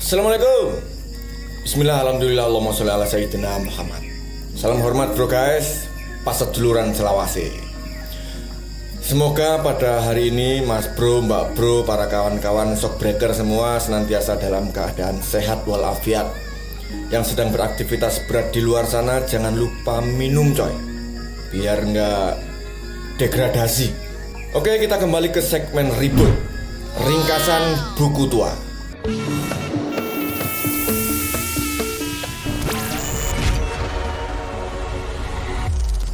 Assalamualaikum. Bismillah, alhamdulillah, Allahumma sholli ala sayyidina Muhammad. Salam hormat bro guys, paseduluran selawase. Semoga pada hari ini mas bro, mbak bro, para kawan-kawan shockbreaker semua senantiasa dalam keadaan sehat walafiat. Yang sedang beraktivitas berat di luar sana jangan lupa minum coy, biar nggak degradasi. Oke, kita kembali ke segmen reboot, ringkasan buku tua.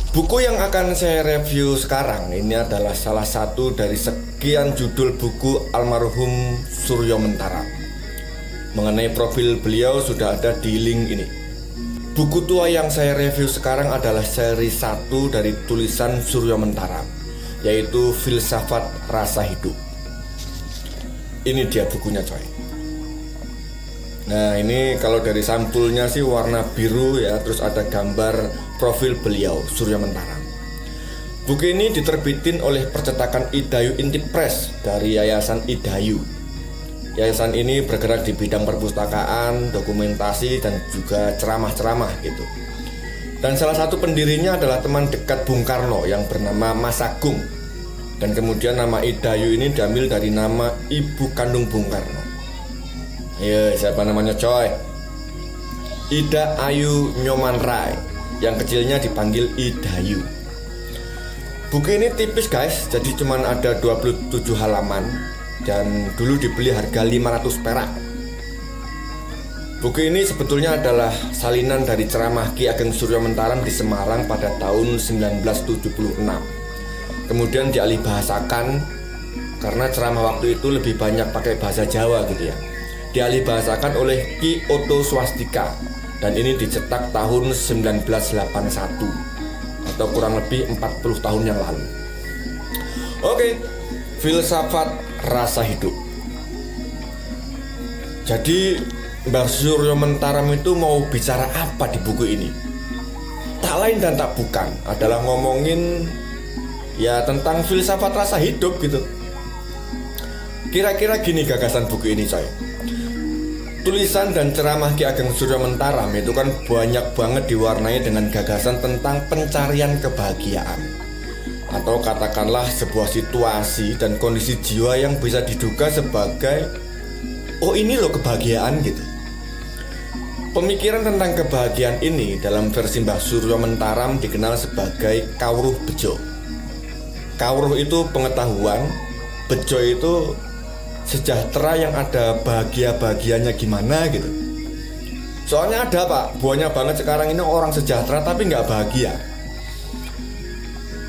Buku yang akan saya review sekarang ini adalah salah satu dari sekian judul buku almarhum Suryo Mentara. Mengenai profil beliau sudah ada di link ini. Buku tua yang saya review sekarang adalah seri 1 dari tulisan Suryo Mentara, yaitu Filsafat Rasa Hidup. Ini dia bukunya coy. Nah ini kalau dari sampulnya sih warna biru ya, terus ada gambar profil beliau Suryo Mentara. Buku ini diterbitin oleh percetakan Idayu Intip Press dari Yayasan Idayu. Yayasan ini bergerak di bidang perpustakaan, dokumentasi, dan juga ceramah-ceramah gitu. Dan salah satu pendirinya adalah teman dekat Bung Karno yang bernama Mas Agung. Dan kemudian nama Idayu ini diambil dari nama ibu kandung Bung Karno. Ya, siapa namanya coy? Ida Ayu Nyoman Rai, yang kecilnya dipanggil Idayu. Buku ini tipis guys, jadi cuman ada 27 halaman dan dulu dibeli harga 500 perak. Buku ini sebetulnya adalah salinan dari ceramah Ki Ageng Suryo Mentaram di Semarang pada tahun 1976. Kemudian dialih bahasakan karena ceramah waktu itu lebih banyak pakai bahasa Jawa gitu ya. Dialih bahasakan oleh Ki Oto Swastika dan ini dicetak tahun 1981 atau kurang lebih 40 tahun yang lalu. Oke, Filsafat Rasa Hidup. Jadi Mbah Suryo Mentaram itu mau bicara apa di buku ini? Tak lain dan tak bukan adalah ngomongin ya tentang filsafat rasa hidup gitu. Kira-kira gini gagasan buku ini coy. Tulisan dan ceramah Ki Ageng Suryo Mentaram itu kan banyak banget diwarnai dengan gagasan tentang pencarian kebahagiaan, atau katakanlah sebuah situasi dan kondisi jiwa yang bisa diduga sebagai oh ini loh kebahagiaan gitu. Pemikiran tentang kebahagiaan ini dalam versi Mbah Suryo Mentaram dikenal sebagai kawruh bejo. Kawruh itu pengetahuan, bejo itu sejahtera yang ada bahagia-bahagianya gimana gitu. Soalnya ada pak, banyak banget sekarang ini orang sejahtera tapi nggak bahagia.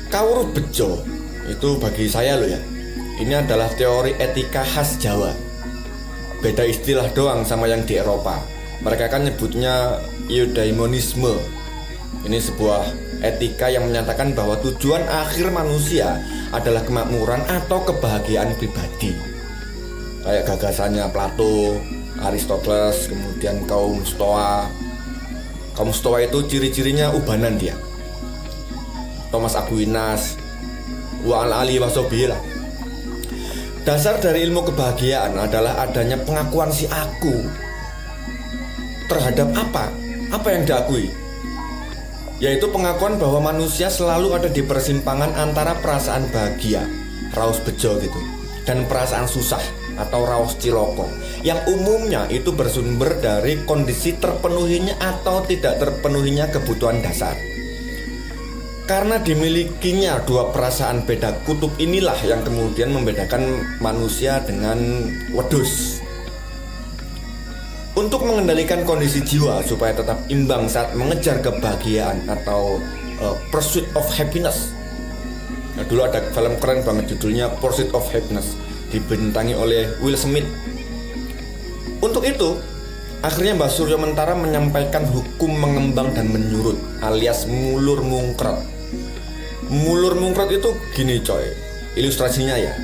Kawruh bejo itu bagi saya loh ya, ini adalah teori etika khas Jawa. Beda istilah doang sama yang di Eropa. Mereka kan nyebutnya eudaimonisme. Ini sebuah etika yang menyatakan bahwa tujuan akhir manusia adalah kemakmuran atau kebahagiaan pribadi. Kayak gagasannya Plato, Aristoteles, kemudian kaum Stoa. Kaum Stoa itu ciri-cirinya ubanan dia. Thomas Aquinas, wa al-ali wasobilah. Dasar dari ilmu kebahagiaan adalah adanya pengakuan si aku terhadap apa yang diakui, yaitu pengakuan bahwa manusia selalu ada di persimpangan antara perasaan bahagia, raus bejo gitu, dan perasaan susah atau raos ciloko, yang umumnya itu bersumber dari kondisi terpenuhinya atau tidak terpenuhinya kebutuhan dasar. Karena dimilikinya dua perasaan beda kutub inilah yang kemudian membedakan manusia dengan wedus. Untuk mengendalikan kondisi jiwa supaya tetap imbang saat mengejar kebahagiaan atau pursuit of happiness. Nah, dulu ada film keren banget judulnya Pursuit of Happiness, dibintangi oleh Will Smith. Untuk itu, akhirnya Mbah Suryo Mentaram menyampaikan hukum mengembang dan menyurut alias mulur mungkret. Mulur mungkret itu gini coy, ilustrasinya ya.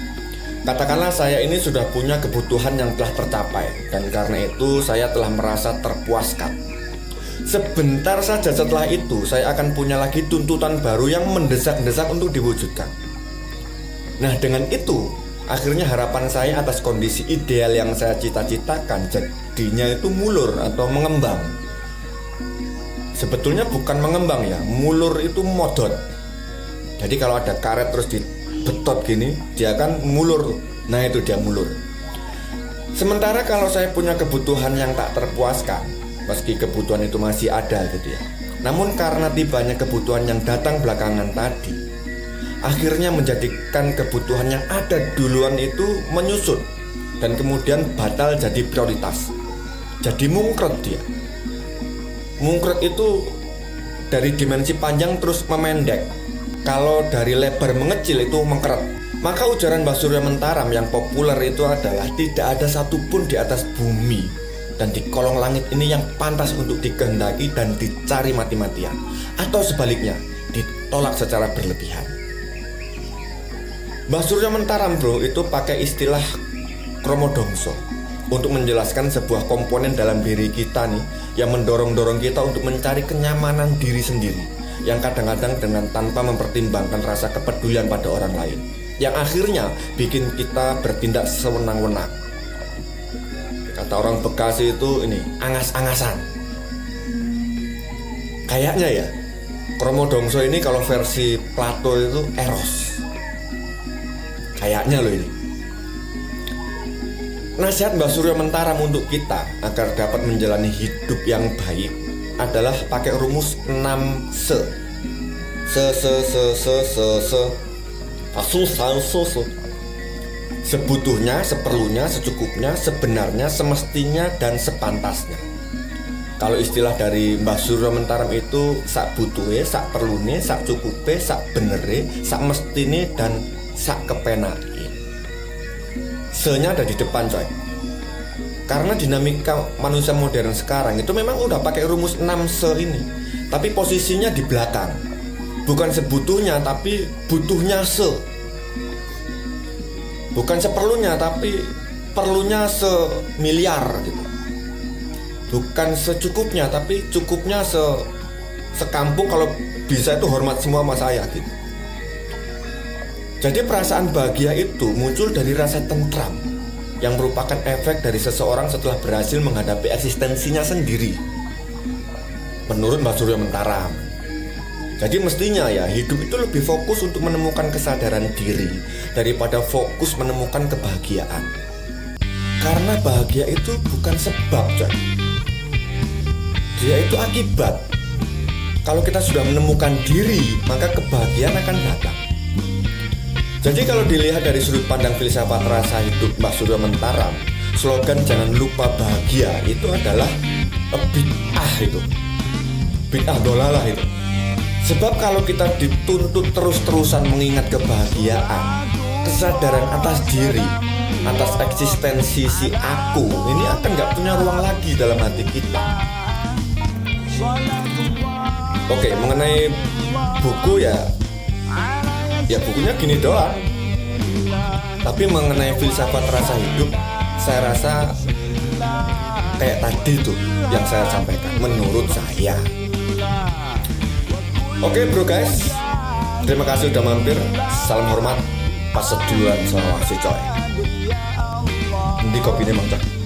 Katakanlah saya ini sudah punya kebutuhan yang telah tercapai, dan karena itu saya telah merasa terpuaskan. Sebentar saja setelah itu saya akan punya lagi tuntutan baru yang mendesak-desak untuk diwujudkan. Nah dengan itu Akhirnya harapan saya atas kondisi ideal yang saya cita-citakan jadinya itu mulur atau mengembang. Sebetulnya bukan mengembang ya, mulur itu modot. Jadi kalau ada karet terus dibetot gini, dia akan mulur. Nah itu dia mulur. Sementara kalau saya punya kebutuhan yang tak terpuaskan, meski kebutuhan itu masih ada gitu ya, namun karena tibanya kebutuhan yang datang belakangan tadi, akhirnya menjadikan kebutuhan yang ada duluan itu menyusut dan kemudian batal jadi prioritas. Jadi mungkret dia. Mungkret itu dari dimensi panjang terus memendek. Kalau dari lebar mengecil itu mengkeret. Maka ujaran Mbah Surya Mentaram yang populer itu adalah tidak ada satupun di atas bumi dan di kolong langit ini yang pantas untuk dikehendaki dan dicari mati-matian, atau sebaliknya ditolak secara berlebihan. Mbah Surya Mentaram bro itu pakai istilah kromodongso untuk menjelaskan sebuah komponen dalam diri kita nih yang mendorong-dorong kita untuk mencari kenyamanan diri sendiri, yang kadang-kadang dengan tanpa mempertimbangkan rasa kepedulian pada orang lain, yang akhirnya bikin kita bertindak sewenang-wenang. Kata orang Bekasi itu ini angas-angasan. Kayaknya ya kromodongso ini kalau versi Plato itu eros. Kayaknya loh ini. Nasihat Mbah Surya Mentaram untuk kita agar dapat menjalani hidup yang baik adalah pakai rumus 6 se. Sebutuhnya, seperlunya, secukupnya, sebenarnya, semestinya, dan sepantasnya. Kalau istilah dari Mbah Surya Mentaram itu sak butuhe, sak perlune, sak cukupe, sak benere, sak mestine, dan sak kepenake. Se-nya ada di depan coy. Karena dinamika manusia modern sekarang itu memang udah pakai rumus 6 se ini, tapi posisinya di belakang. Bukan sebutuhnya tapi butuhnya se. Bukan seperlunya tapi perlunya semiliar gitu. Bukan secukupnya tapi cukupnya sekampung, kalau bisa itu hormat semua sama saya gitu. Jadi perasaan bahagia itu muncul dari rasa tentram yang merupakan efek dari seseorang setelah berhasil menghadapi eksistensinya sendiri, menurut Mbah Surya Mentaram. Jadi mestinya ya hidup itu lebih fokus untuk menemukan kesadaran diri daripada fokus menemukan kebahagiaan. Karena bahagia itu bukan sebab coy, dia itu akibat. Kalau kita sudah menemukan diri, maka kebahagiaan akan datang. Jadi kalau dilihat dari sudut pandang filsafat rasa hidup Mbah Surya Mentaram, slogan jangan lupa bahagia itu adalah bid'ah itu. Bid'ah dolalah itu. Sebab kalau kita dituntut terus-terusan mengingat kebahagiaan, kesadaran atas diri, atas eksistensi si aku, ini akan gak punya ruang lagi dalam hati kita. Oke, mengenai buku ya bukunya gini doang. Tapi mengenai filsafat rasa hidup, saya rasa kayak tadi tuh yang saya sampaikan, menurut saya. Oke bro guys, terima kasih udah mampir. Salam hormat, pas seduluan sama si coy. Ini kopinya mantap.